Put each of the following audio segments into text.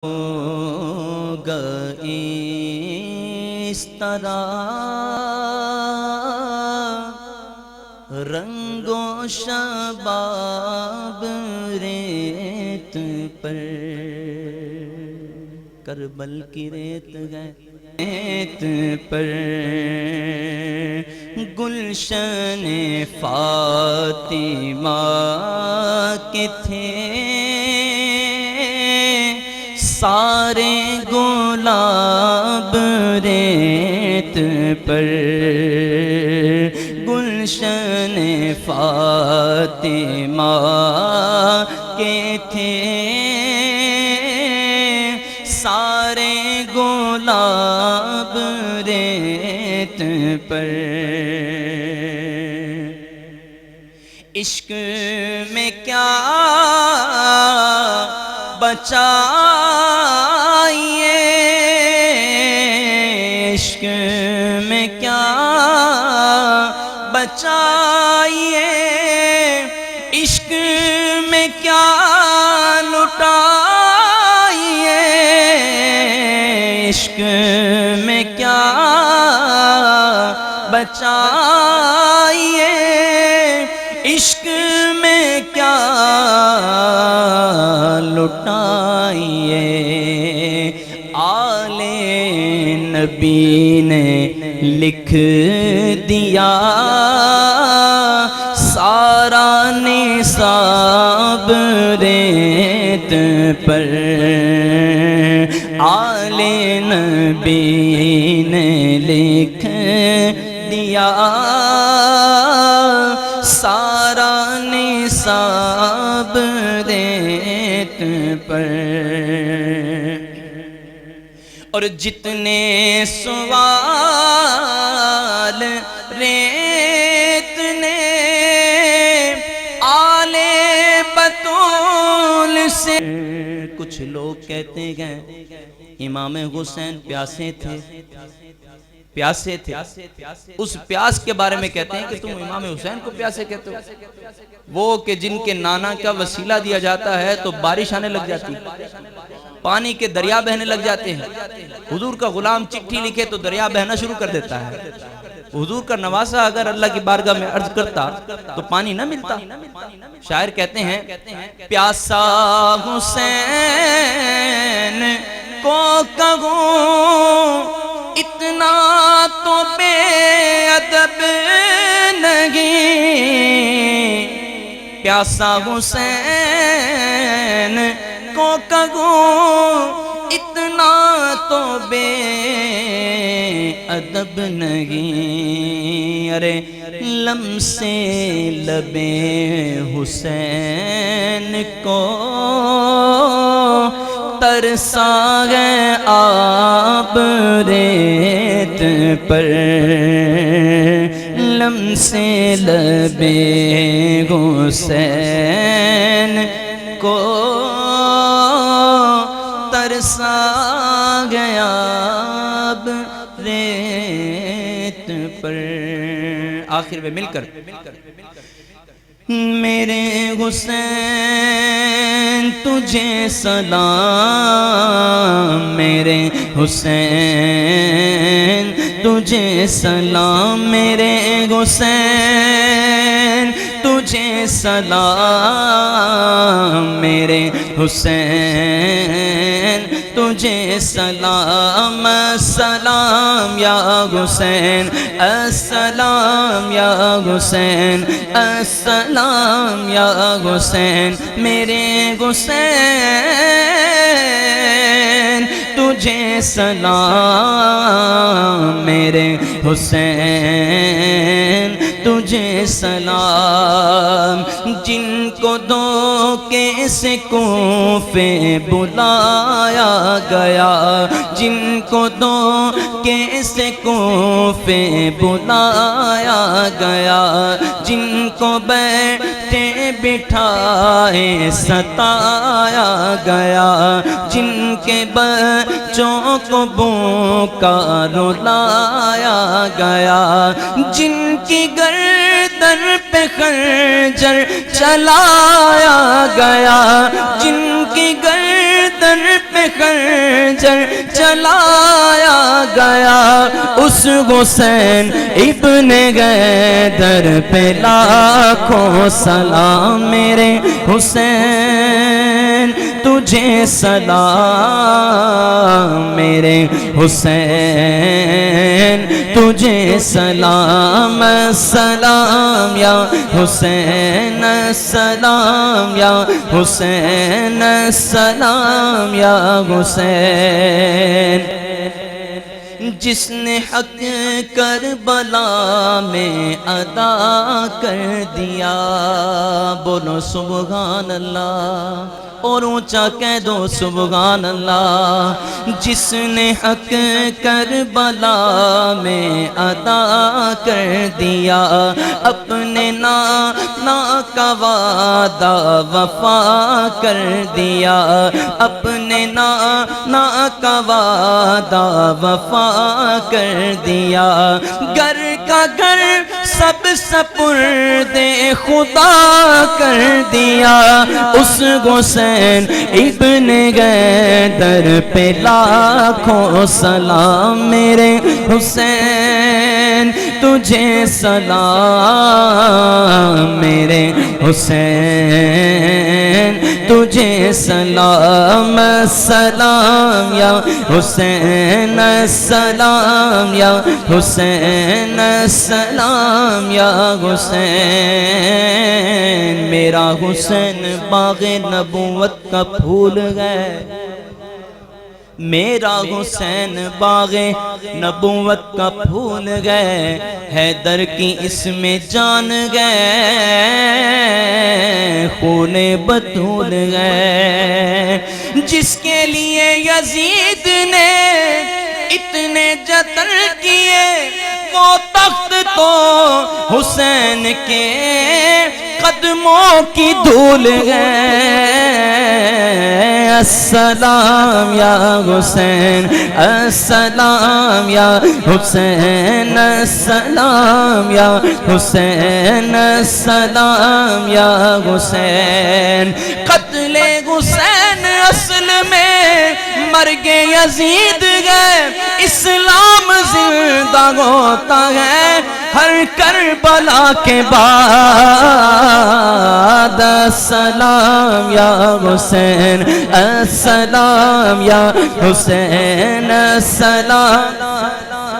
ہوگا اس طرح رنگ و شباب ریت پر، کربل کی ریت ریت پر گلشن فاطمہ کے تھے سارے گلاب ریت پر، گلشن فاطمہ کے تھے سارے گلاب ریت پر۔ عشق میں کیا بچائیے، عشق میں کیا بچائیے، عشق میں کیا لٹائیے، عشق میں کیا بچائیے، عشق میں کیا لٹائیے۔ آل نبی نے لکھ دیا سارا نصاب ریت پر، آل نبی نے لکھ دیا سارا نصاب ریت پر۔ اور جتنے سوال ریت نے آل بطول سے، کچھ لوگ کہتے ہیں امام حسین پیاسے تھے، پیاسے تھے، اس پیاس کے بارے میں کہتے ہیں کہ تم امام حسین کو پیاسے کہتے ہو، وہ کہ جن کے نانا کا وسیلہ دیا جاتا ہے تو بارش آنے لگ جاتی، پانی کے دریا بہنے لگ جاتے ہیں۔ حضور کا غلام چٹھی لکھے تو دریا بہنا شروع کر دیتا ہے۔ حضور کا نواسہ اگر اللہ کی بارگاہ میں عرض کرتا تو پانی نہ ملتا۔ شاعر کہتے ہیں پیاسا حسین کو کہوں اتنا تو بے ادب نہیں، پیاسا حسین کو کہوں اتنا تو بے ادب نہیں۔ ارے لمس لبے حسین کو ترسا ہے آب ریت پر، لمس لبے حسین کو ترسا گیا آب ریت پر۔ آخر میں مل کر میرے حسین تجھے سلام، میرے حسین تجھے سلام، میرے حسین تجھے سلام، میرے حسین تجھے سلام۔ السلام یا حسین، السلام یا حسین، السلام یا حسین، میرے حسین تجھے سلام، میرے حسین تجھے سلام۔ جن کو دھوکے سے کوفے بلایا گیا، جن کو دھوکے سے کوفے بلایا گیا، جن کو بیٹھے بٹھائے ستایا گیا، جن کے بچوں کو بھوکا رلایا گیا، جن کی گردن پہ خنجر چلایا گیا، جن کی گردن در پہ خنجر چلایا گیا، اس حسین ابن حیدر پہ لاکھوں سلام میرے حسین تجھے سلام، میرے حسین تجھے سلام، سلام یا حسین، سلام یا حسین، سلام یا حسین۔ جس نے حق کربلا میں ادا کر دیا، بولو سبحان اللہ، اور اونچا کہہ دو سبحان اللہ۔ جس نے حق کربلا میں ادا کر دیا، اپنے نانا کا وعدہ وفا کر دیا، اپنے نانا کا وعدہ وفا کر دیا، گھر کا گھر سب سپرد خدا کر دیا، اس حسین ابن حیدر پہ لاکھوں سلام، میرے حسین تجھے سلام، میرے حسین تجھے سلام، سلام یا حسین، سلام یا حسین، سلام یا حسین۔ میرا حسین باغ نبوت کا پھول ہے، میرا حسین باغ نبوت کا پھول گئے، حیدر کی اس میں جان گئے، خون بطول گئے، جس کے لیے یزید نے اتنے جتن کیے، وہ تخت تو حسین کے قدموں کی دھول گئے۔ السلام یا حسین، السلام یا حسین، السلام یا حسین، السلام یا حسین۔ قتل حسین اصل میں مرگ یزید گئے، اسلام زندہ ہوتا ہے ہر کربلا کے بعد۔ السلام یا حسین، السلام یا حسین، السلام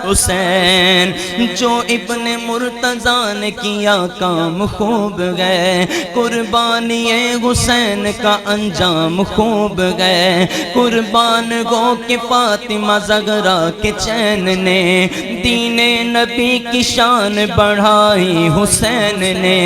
حسین۔ جو ابن مرتضیٰ نے کیا کام خوب گئے، قربانی حسین کا انجام خوب گئے، قربان گو کہ فاطمہ زہرا کے چین نے دین نبی کی شان بڑھائی، حسین نے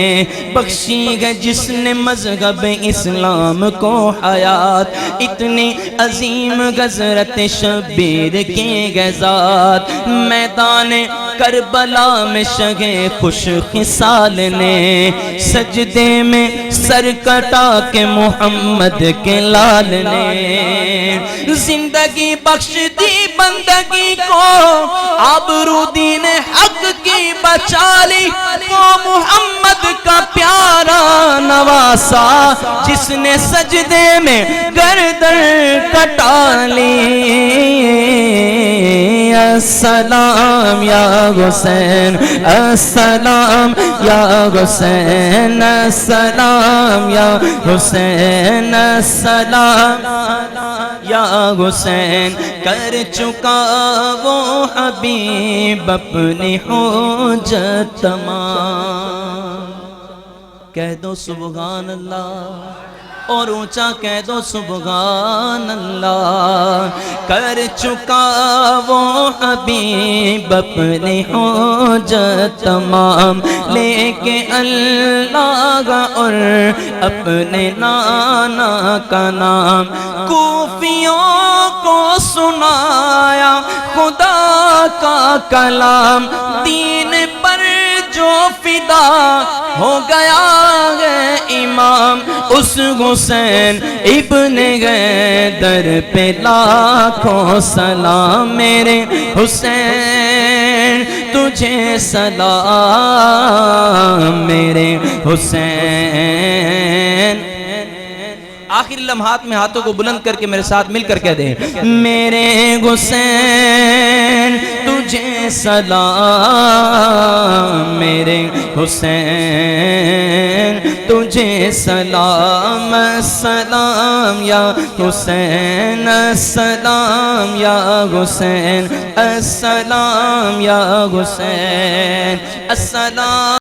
بخشی ہے جس نے مذہب اسلام کو حیات، اتنی عظیم غزرت شبیر کی غزات، میدان کربلا میں شگے خوش خصال نے سجدے میں سر کٹا کے محمد کے لال نے زندگی بخش دی بندگی کو، آبرو دین حق کی بچا لی، وہ محمد کا پیارا نواسا جس نے سجدے میں گردن کٹا لی۔ السلام یا حسین، السلام یا حسین، السلام یا حسین، السلام یا حسین۔ کر چکا وہ حبیب اپنی حجت تمام، کہہ دو سبحان اللہ اور اونچا کہہ دو سبحان اللہ۔ کر چکا وہ حبیب اپنی حجت تمام، لے کے اللہ اور اپنے نانا کا نام، کوفیوں کو سنایا خدا کا کلام، دین پر جو فدا ہو گیا ہے امام، اس حسین ابن حیدر پہ لاکھوں سلام، میرے حسین تجھے سلام، میرے حسین آخری لمحات میں ہاتھوں کو بلند کر کے میرے ساتھ مل کر کہہ دیں میرے حسین تجھے سلام میرے حسین تجھے سلام السلام یا حسین السلام یا حسین السلام یا حسین السلام